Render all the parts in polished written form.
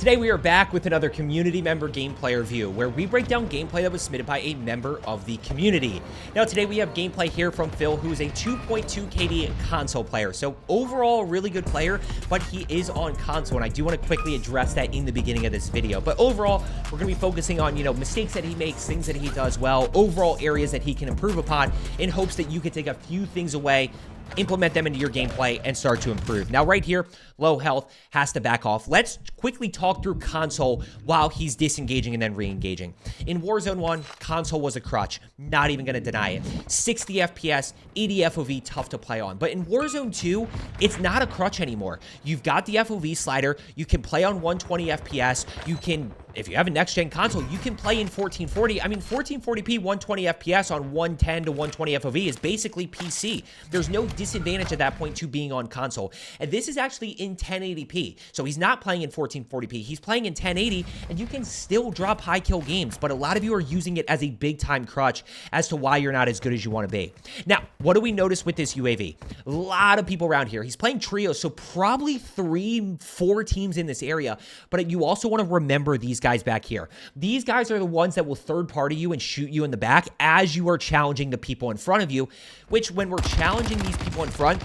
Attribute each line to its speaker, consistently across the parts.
Speaker 1: Today we are back with another community member gameplay review where we break down gameplay that was submitted by a member of the community. Now today we have gameplay here from Phil, who is a 2.2 KD console player. So overall a really good player, but he is on console, and I do want to quickly address that in the beginning of this video. But overall, we're going to be focusing on, mistakes that he makes, things that he does well, overall areas that he can improve upon, in hopes that you can take a few things away, implement them into your gameplay, and start to improve. Now right here, low health, has to back off. Let's quickly talk through console while he's disengaging and then re-engaging. In Warzone 1, console was a crutch. Not even going to deny it. 60 FPS, 80 FOV, tough to play on. But in Warzone 2, it's not a crutch anymore. You've got the FOV slider. You can play on 120 FPS. You can, if you have a next-gen console, you can play in 1440. I mean, 1440p, 120 FPS on 110 to 120 FOV is basically PC. There's no disadvantage at that point to being on console. And this is actually in 1080p. So he's not playing in 1440p. He's playing in 1080, and you can still drop high kill games. But a lot of you are using it as a big-time crutch as to why you're not as good as you want to be. Now, what do we notice with this UAV? A lot of people around here. He's playing trios, so probably 3-4 teams in this area. But you also want to remember these guys back here. These guys are the ones that will third party you and shoot you in the back as you are challenging the people in front of you, which when we're challenging these people in front,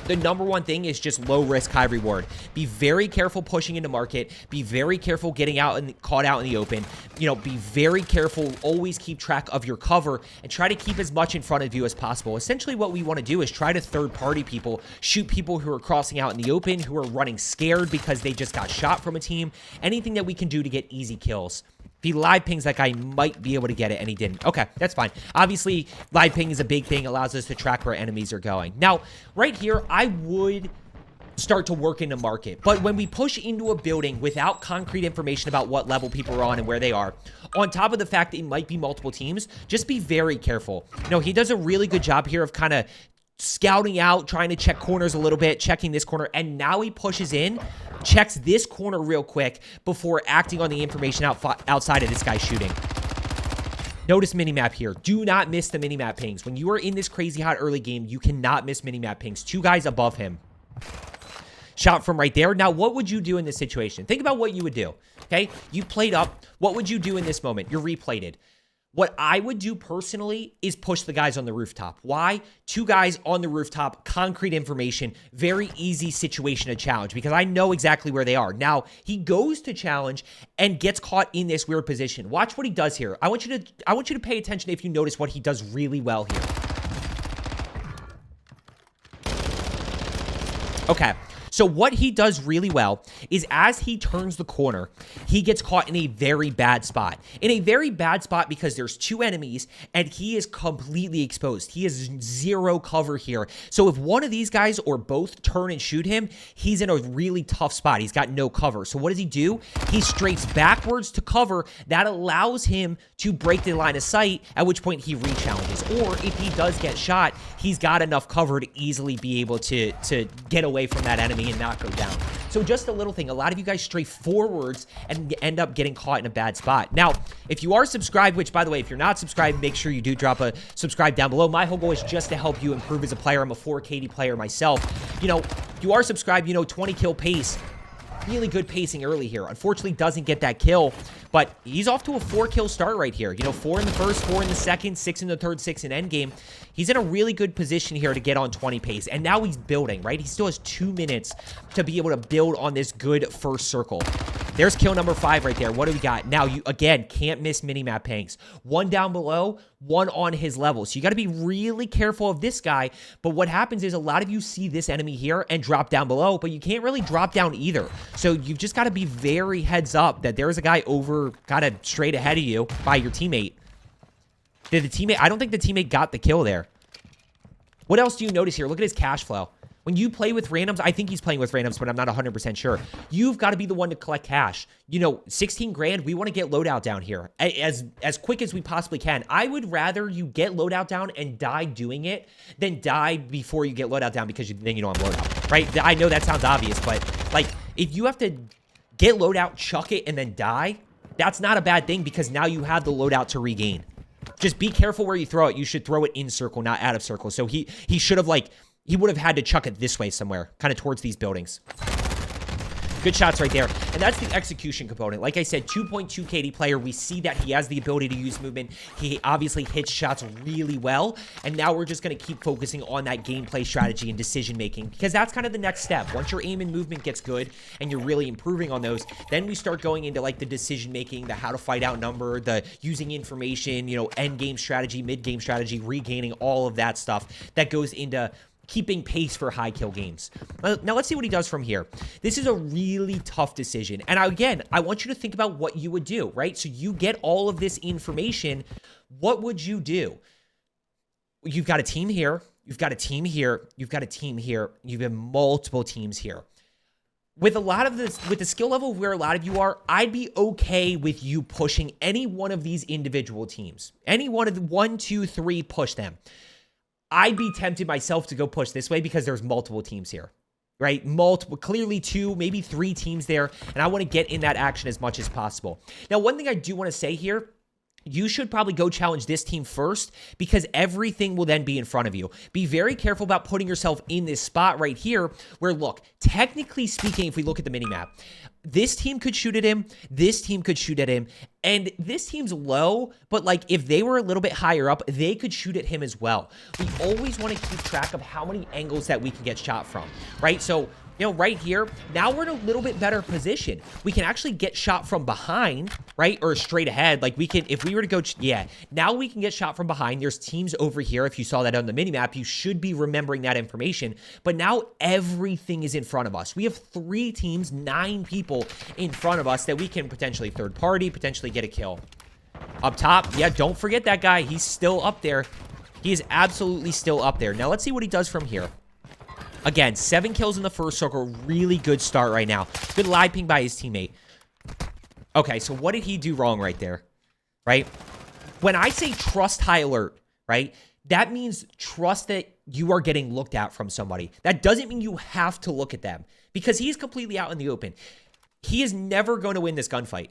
Speaker 1: the number one thing is just low risk, high reward. Be very careful pushing into market. Be very careful getting out and caught out in the open. Be very careful. Always keep track of your cover and try to keep as much in front of you as possible. Essentially, what we want to do is try to third party people, shoot people who are crossing out in the open, who are running scared because they just got shot from a team. Anything that we can do to get easy kills. If he live pings, that guy might be able to get it, and he didn't. Okay, that's fine. Obviously, live ping is a big thing. Allows us to track where enemies are going. Now, right here, I would start to work into market. But when we push into a building without concrete information about what level people are on and where they are, on top of the fact that it might be multiple teams, just be very careful. He does a really good job here of kind of scouting out, trying to check corners a little bit, checking this corner, and now he pushes in, checks this corner real quick before acting on the information outside of this guy shooting. Notice minimap here. Do not miss the minimap pings. When you are in this crazy hot early game, you cannot miss minimap pings. 2 guys above him. Shot from right there. Now, what would you do in this situation? Think about what you would do, okay? You played up. What would you do in this moment? You're replated. What I would do personally is push the guys on the rooftop. Why? 2 guys on the rooftop, concrete information, very easy situation to challenge because I know exactly where they are. Now, he goes to challenge and gets caught in this weird position. Watch what he does here. I want you to pay attention if you notice what he does really well here. Okay. So what he does really well is as he turns the corner, he gets caught in a very bad spot. In a very bad spot because there's 2 enemies and he is completely exposed. He has 0 cover here. So if one of these guys or both turn and shoot him, he's in a really tough spot. He's got no cover. So what does he do? He strays backwards to cover. That allows him to break the line of sight, at which point he re-challenges. Or if he does get shot, he's got enough cover to easily be able to get away from that enemy and not go down. So just a little thing. A lot of you guys stray forwards and end up getting caught in a bad spot. Now, if you are subscribed, which by the way, if you're not subscribed, make sure you do drop a subscribe down below. My whole goal is just to help you improve as a player. I'm a 4 KD player myself. If you are subscribed, 20 kill pace. Really good pacing early here. Unfortunately, doesn't get that kill, but he's off to a 4 kill start right here. 4 in the first, 4 in the second, 6 in the third, 6 in endgame. He's in a really good position here to get on 20 pace, and now he's building, right? He still has 2 minutes to be able to build on this good first circle. There's kill number 5 right there. What do we got? Now, you, again, can't miss minimap pangs. 1 down below, 1 on his level. So you got to be really careful of this guy. But what happens is a lot of you see this enemy here and drop down below, but you can't really drop down either. So you've just got to be very heads up that there's a guy over kind of straight ahead of you by your teammate. Did the teammate... I don't think the teammate got the kill there. What else do you notice here? Look at his cash flow. When you play with randoms, I think he's playing with randoms, but I'm not 100% sure. You've got to be the one to collect cash. 16 grand, we want to get loadout down here as quick as we possibly can. I would rather you get loadout down and die doing it than die before you get loadout down because then you don't have loadout, right? I know that sounds obvious, but like if you have to get loadout, chuck it, and then die, that's not a bad thing because now you have the loadout to regain. Just be careful where you throw it. You should throw it in circle, not out of circle. So he should have he would have had to chuck it this way somewhere, kind of towards these buildings. Good shots right there. And that's the execution component. Like I said, 2.2 KD player. We see that he has the ability to use movement. He obviously hits shots really well. And now we're just going to keep focusing on that gameplay strategy and decision making, because that's kind of the next step. Once your aim and movement gets good and you're really improving on those, then we start going into like the decision making, the how to fight outnumber, the using information, you know, end game strategy, mid game strategy, regaining, all of that stuff that goes into keeping pace for high kill games. Now let's see what he does from here. This is a really tough decision. And again, I want you to think about what you would do, right? So you get all of this information. What would you do? You've got a team here. You've got a team here. You've got a team here. You've got multiple teams here. With a lot of this, with the skill level where a lot of you are, I'd be okay with you pushing any one of these individual teams. Any one of the 1, 2, 3, push them. I'd be tempted myself to go push this way because there's multiple teams here, right? Multiple, clearly 2, maybe 3 teams there, and I want to get in that action as much as possible. Now, one thing I do want to say here, you should probably go challenge this team first, because everything will then be in front of you. Be very careful about putting yourself in this spot right here where, look, technically speaking, if we look at the minimap, this team could shoot at him, this team could shoot at him, and this team's low, but like if they were a little bit higher up, they could shoot at him as well. We always want to keep track of how many angles that we can get shot from, right? So, you know, right here, now we're in a little bit better position. We can actually get shot from behind, right? Or straight ahead. Like we can, if we were to go, yeah, now we can get shot from behind. There's teams over here. If you saw that on the minimap, you should be remembering that information. But now everything is in front of us. We have 3 teams, 9 people in front of us that we can potentially third party, potentially get a kill. Up top, yeah, don't forget that guy. He's still up there. He is absolutely still up there. Now let's see what he does from here. Again, 7 kills in the first circle. Really good start right now. Good live ping by his teammate. Okay, so what did he do wrong right there? Right? When I say trust high alert, right? That means trust that you are getting looked at from somebody. That doesn't mean you have to look at them, because he's completely out in the open. He is never going to win this gunfight.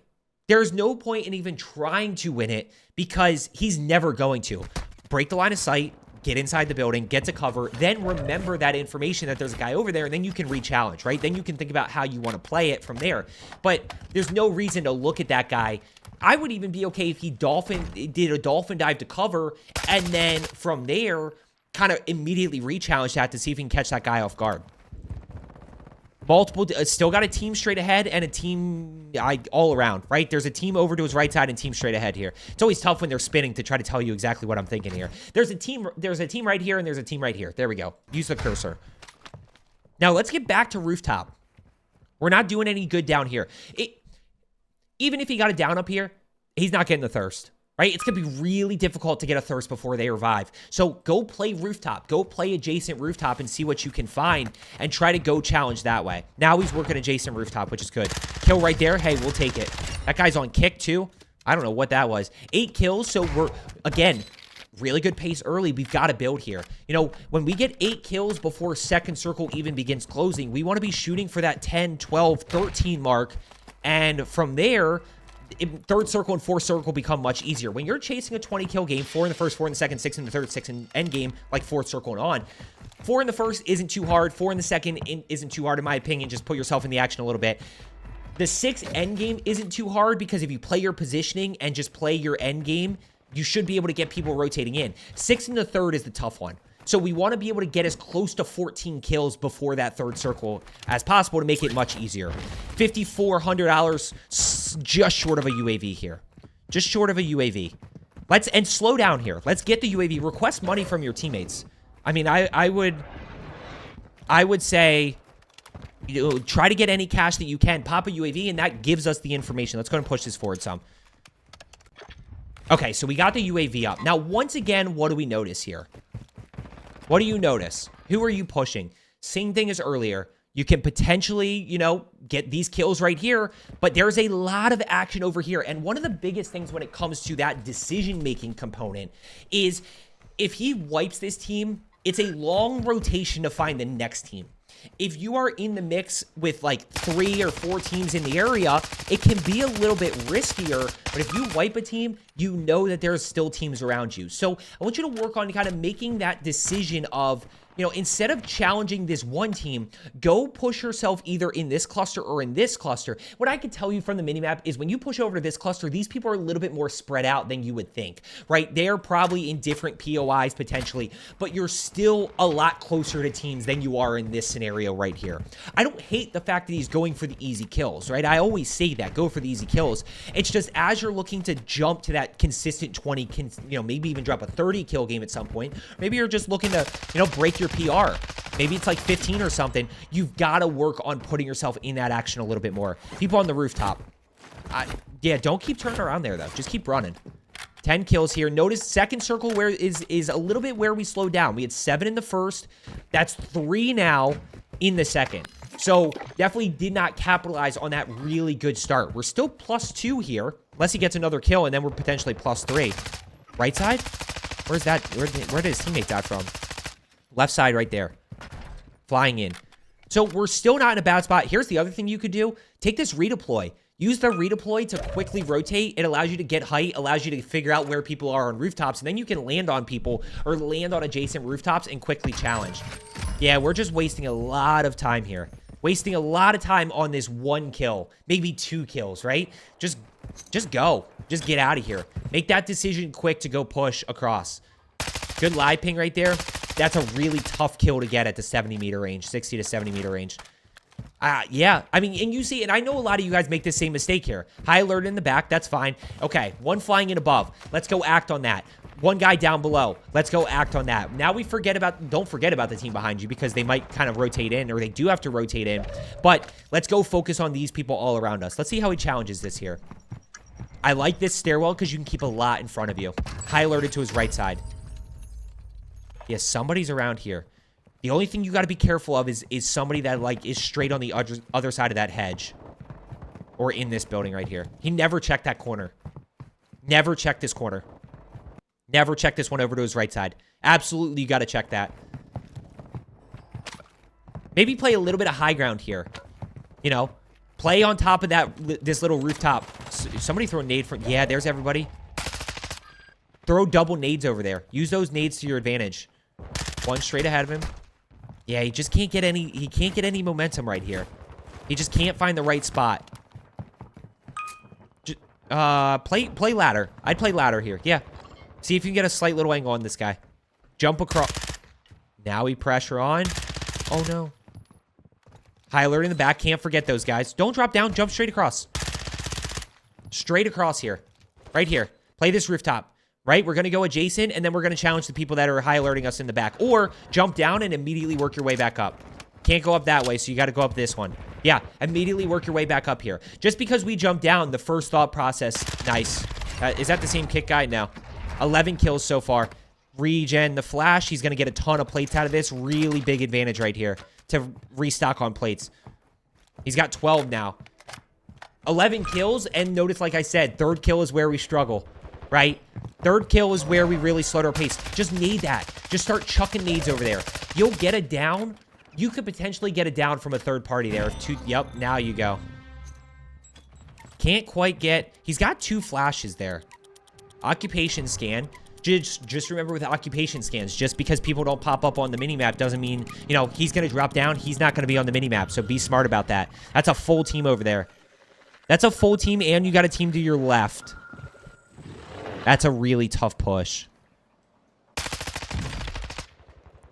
Speaker 1: There's no point in even trying to win it, because he's never going to. Break the line of sight. Get inside the building, get to cover, then remember that information that there's a guy over there, and then you can re-challenge, right? Then you can think about how you want to play it from there. But there's no reason to look at that guy. I would even be okay if he did a dolphin dive to cover, and then from there, kind of immediately re-challenge that to see if he can catch that guy off guard. Multiple, still got a team straight ahead and a team all around, right? There's a team over to his right side and team straight ahead here. It's always tough when they're spinning to try to tell you exactly what I'm thinking here. There's a team right here and there's a team right here. There we go. Use the cursor. Now let's get back to rooftop. We're not doing any good down here. Even if he got it down up here, he's not getting the thirst. Right? It's going to be really difficult to get a thirst before they revive. So go play rooftop. Go play adjacent rooftop and see what you can find and try to go challenge that way. Now he's working adjacent rooftop, which is good. Kill right there. Hey, we'll take it. That guy's on kick too. I don't know what that was. 8 kills. So we're, again, really good pace early. We've got to build here. You know, when we get 8 kills before second circle even begins closing, we want to be shooting for that 10, 12, 13 mark. And from there, third circle and fourth circle become much easier. When you're chasing a 20 kill game, 4 in the first, 4 in the second, 6 in the third, 6 in end game, like fourth circle and on. 4 in the first isn't too hard. 4 in the second isn't too hard, in my opinion. Just put yourself in the action a little bit. The 6 end game isn't too hard, because if you play your positioning and just play your end game, you should be able to get people rotating in. 6 in the third is the tough one. So we want to be able to get as close to 14 kills before that third circle as possible to make it much easier. $5,400, just short of a UAV here. Just short of a UAV. And slow down here. Let's get the UAV. Request money from your teammates. I mean, I would say, you know, try to get any cash that you can. Pop a UAV, and that gives us the information. Let's go and push this forward some. Okay, so we got the UAV up. Now, once again, what do we notice here? What do you notice? Who are you pushing? Same thing as earlier. You can potentially, you know, get these kills right here, but there's a lot of action over here. And one of the biggest things when it comes to that decision-making component is if he wipes this team, it's a long rotation to find the next team. If you are in the mix with like 3 or 4 teams in the area, it can be a little bit riskier. But if you wipe a team, you know that there's still teams around you. So I want you to work on kind of making that decision of instead of challenging this one team, go push yourself either in this cluster or in this cluster. What I can tell you from the minimap is when you push over to this cluster, these people are a little bit more spread out than you would think, right? They're probably in different POIs potentially, but you're still a lot closer to teams than you are in this scenario right here. I don't hate the fact that he's going for the easy kills, right? I always say that, go for the easy kills. It's just as you're looking to jump to that consistent 20, maybe even drop a 30 kill game at some point, maybe you're just looking to, break your PR. Maybe it's like 15 or something. You've got to work on putting yourself in that action a little bit more. People on the rooftop. Yeah, don't keep turning around there, though. Just keep running. 10 kills here. Notice second circle where is a little bit where we slowed down. We had 7 in the first. That's 3 now in the second. So definitely did not capitalize on that really good start. We're still +2 here, unless he gets another kill, and then we're potentially +3. Right side? Where's that? Where did his teammate die from? Left side right there. Flying in. So we're still not in a bad spot. Here's the other thing you could do. Take this redeploy. Use the redeploy to quickly rotate. It allows you to get height, allows you to figure out where people are on rooftops, and then you can land on people or land on adjacent rooftops and quickly challenge. Yeah, we're just wasting a lot of time here. Wasting a lot of time on this 1 kill. Maybe 2 kills, right? Just go. Just get out of here. Make that decision quick to go push across. Good live ping right there. That's a really tough kill to get at the 70-meter range, 60 to 70-meter range. Yeah, I mean, and you see, and I know a lot of you guys make the same mistake here. High alert in the back, that's fine. Okay, 1 flying in above. Let's go act on that. 1 guy down below. Let's go act on that. Now don't forget about the team behind you because they might kind of rotate in, or they do have to rotate in. But let's go focus on these people all around us. Let's see how he challenges this here. I like this stairwell because you can keep a lot in front of you. High alerted to his right side. Yes, somebody's around here. The only thing you got to be careful of is somebody that, is straight on the other side of that hedge. Or in this building right here. He never checked that corner. Never checked this corner. Never checked this one over to his right side. Absolutely, you got to check that. Maybe play a little bit of high ground here. Play on top of this little rooftop. Somebody throw a nade from... Yeah, there's everybody. Throw double nades over there. Use those nades to your advantage. 1 straight ahead of him. Yeah, he just can't get any momentum right here. He just can't find the right spot. Play ladder. I'd play ladder here. Yeah. See if you can get a slight little angle on this guy. Jump across. Now we pressure on. Oh no. High alert in the back. Can't forget those guys. Don't drop down. Jump straight across. Straight across here. Right here. Play this rooftop. Right? We're going to go adjacent, and then we're going to challenge the people that are high alerting us in the back. Or jump down and immediately work your way back up. Can't go up that way, so you got to go up this one. Yeah, immediately work your way back up here. Just because we jumped down, the first thought process... Nice. Is that the same kick guy? No. 11 kills so far. Regen, the flash, he's going to get a ton of plates out of this. Really big advantage right here to restock on plates. He's got 12 now. 11 kills, and notice, like I said, 3rd kill is where we struggle. Right? 3rd kill is where we really slowed our pace. Just nade that. Just start chucking nades over there. You'll get a down. You could potentially get a down from a 3rd party there. Yep, now you go. Can't quite get... He's got 2 flashes there. Occupation scan. Just remember with occupation scans, just because people don't pop up on the minimap doesn't mean, he's going to drop down. He's not going to be on the minimap, so be smart about that. That's a full team over there. That's a full team, and you got a team to your left. That's a really tough push.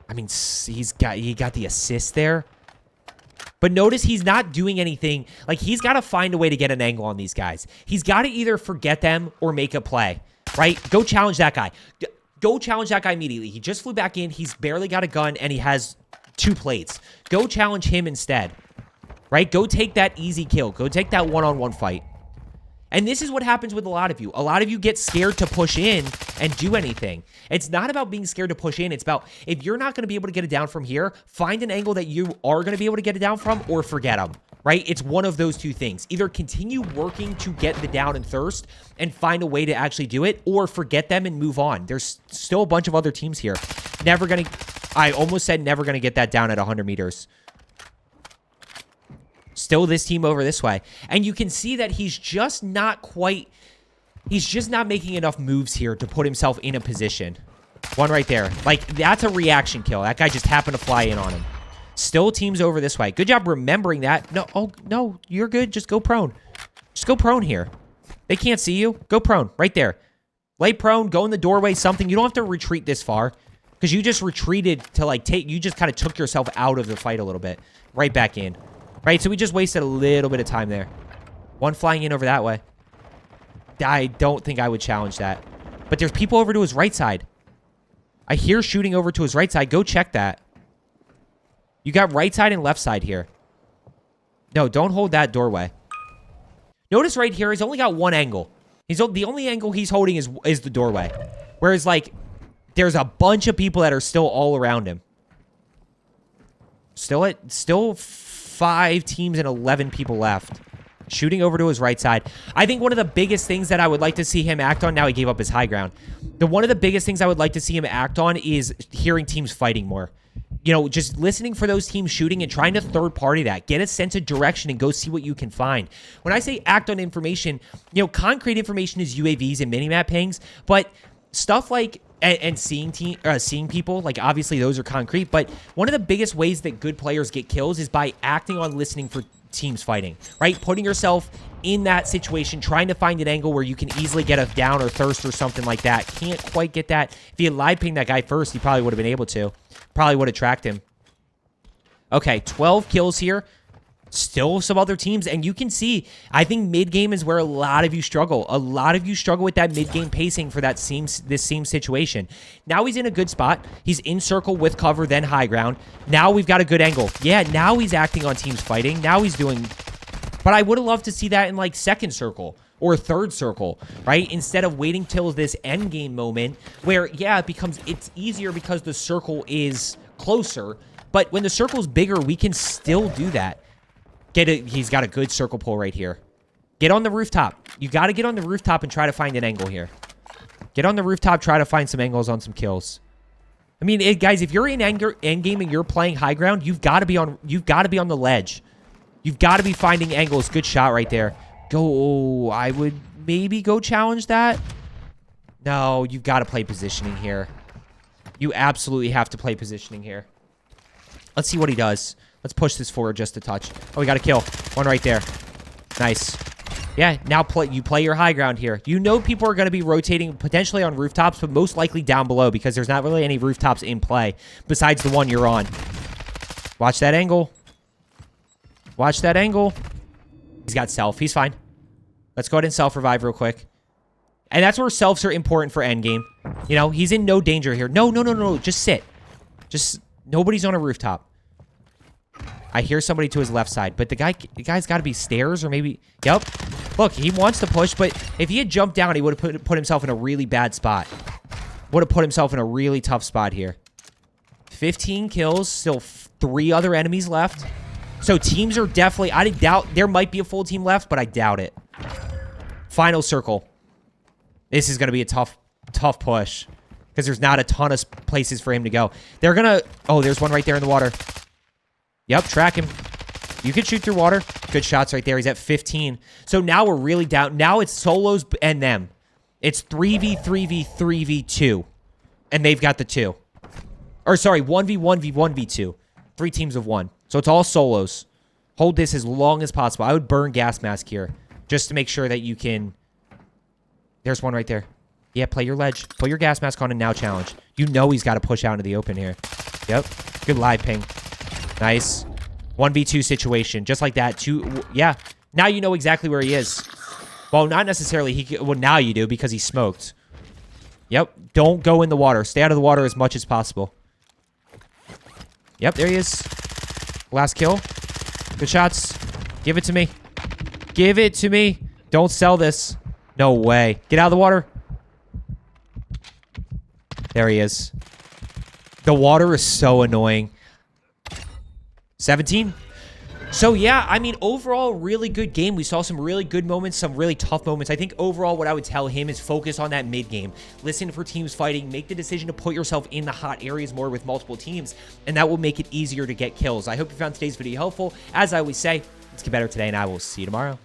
Speaker 1: I mean, he got the assist there. But notice he's not doing anything. He's got to find a way to get an angle on these guys. He's got to either forget them or make a play, right? Go challenge that guy. Go challenge that guy immediately. He just flew back in. He's barely got a gun, and he has 2 plates. Go challenge him instead, right? Go take that easy kill. Go take that one-on-one fight. And this is what happens with a lot of you. A lot of you get scared to push in and do anything. It's not about being scared to push in. It's about, if you're not going to be able to get it down from here, find an angle that you are going to be able to get it down from, or forget them, right? It's one of those 2 things. Either continue working to get the down and thirst and find a way to actually do it, or forget them and move on. There's still a bunch of other teams here. I almost said never going to get that down at 100 meters. Still this team over this way. And you can see that he's just not making enough moves here to put himself in a position. One right there. Like, that's a reaction kill. That guy just happened to fly in on him. Still teams over this way. Good job remembering that. No, oh, no, you're good. Just go prone. Just go prone here. They can't see you. Go prone. Right there. Lay prone. Go in the doorway. Something. You don't have to retreat this far. Because you just retreated to, like, you just kind of took yourself out of the fight a little bit. Right back in. Right? So we just wasted a little bit of time there. One flying in over that way. I don't think I would challenge that. But there's people over to his right side. I hear shooting over to his right side. Go check that. You got right side and left side here. No, don't hold that doorway. Notice right here, he's only got one angle. The only angle he's holding is the doorway. Whereas, like, there's a bunch of people that are still all around him. Still 5 teams and 11 people left. Shooting over to his right side. I think one of the biggest things that I would like to see him act on, now he gave up his high ground. One of the biggest things I would like to see him act on is hearing teams fighting more. You know, just listening for those teams shooting and trying to third party that. Get a sense of direction and go see what you can find. When I say act on information, you know, concrete information is UAVs and minimap pings, but stuff like and seeing people, like, obviously those are concrete, but one of the biggest ways that good players get kills is by acting on listening for teams fighting, right? Putting yourself in that situation, trying to find an angle where you can easily get a down or thirst or something like that. Can't quite get that. If he had live pinged that guy first, he probably would have been able to. Probably would have tracked him. Okay, 12 kills here. Still some other teams, and you can see, I think mid-game is where a lot of you struggle. A lot of you struggle with that mid-game pacing for this same situation. Now he's in a good spot. He's in circle with cover, then high ground. Now we've got a good angle. Yeah, now he's acting on teams fighting. Now he's doing... But I would have loved to see that in, like, second circle or third circle, right? Instead of waiting till this end game moment where, yeah, it's easier because the circle is closer. But when the circle's bigger, we can still do that. He's got a good circle pull right here. Get on the rooftop. You got to get on the rooftop and try to find an angle here. Get on the rooftop, try to find some angles on some kills. I mean, guys, if you're in end game and you're playing high ground, you've got to be on the ledge. You've got to be finding angles. Good shot right there. Go. I would maybe go challenge that. No, you've got to play positioning here. You absolutely have to play positioning here. Let's see what he does. Let's push this forward just a touch. Oh, we got a kill. One right there. Nice. Yeah, now you play your high ground here. You know people are going to be rotating potentially on rooftops, but most likely down below because there's not really any rooftops in play besides the one you're on. Watch that angle. Watch that angle. He's got self. He's fine. Let's go ahead and self-revive real quick. And that's where selfs are important for endgame. You know, he's in no danger here. No. Just sit. Nobody's on a rooftop. I hear somebody to his left side, but the guy's got to be stairs or maybe... Yep. Look, he wants to push, but if he had jumped down, he would have put himself in a really bad spot. Would have put himself in a really tough spot here. 15 kills, still 3 other enemies left. So teams are definitely... I doubt there might be a full team left, but I doubt it. Final circle. This is going to be a tough push because there's not a ton of places for him to go. They're going to... Oh, there's one right there in the water. Yep, track him. You can shoot through water. Good shots right there. He's at 15. So now we're really down. Now it's solos and them. It's 3v3v3v2. And they've got the 2. Or sorry, 1v1v1v2. 3 teams of 1. So it's all solos. Hold this as long as possible. I would burn gas mask here. Just to make sure that you can... There's one right there. Yeah, play your ledge. Put your gas mask on and now challenge. You know he's got to push out into the open here. Yep. Good live ping. Nice. 1v2 situation. Just like that. Yeah. Now you know exactly where he is. Well, not necessarily. Well, now you do because he smoked. Yep. Don't go in the water. Stay out of the water as much as possible. Yep, there he is. Last kill. Good shots. Give it to me. Give it to me. Don't sell this. No way. Get out of the water. There he is. The water is so annoying. 17. So, yeah, I mean, overall, really good game. We saw some really good moments, some really tough moments. I think overall what I would tell him is focus on that mid-game. Listen for teams fighting. Make the decision to put yourself in the hot areas more with multiple teams, and that will make it easier to get kills. I hope you found today's video helpful. As I always say, let's get better today, and I will see you tomorrow.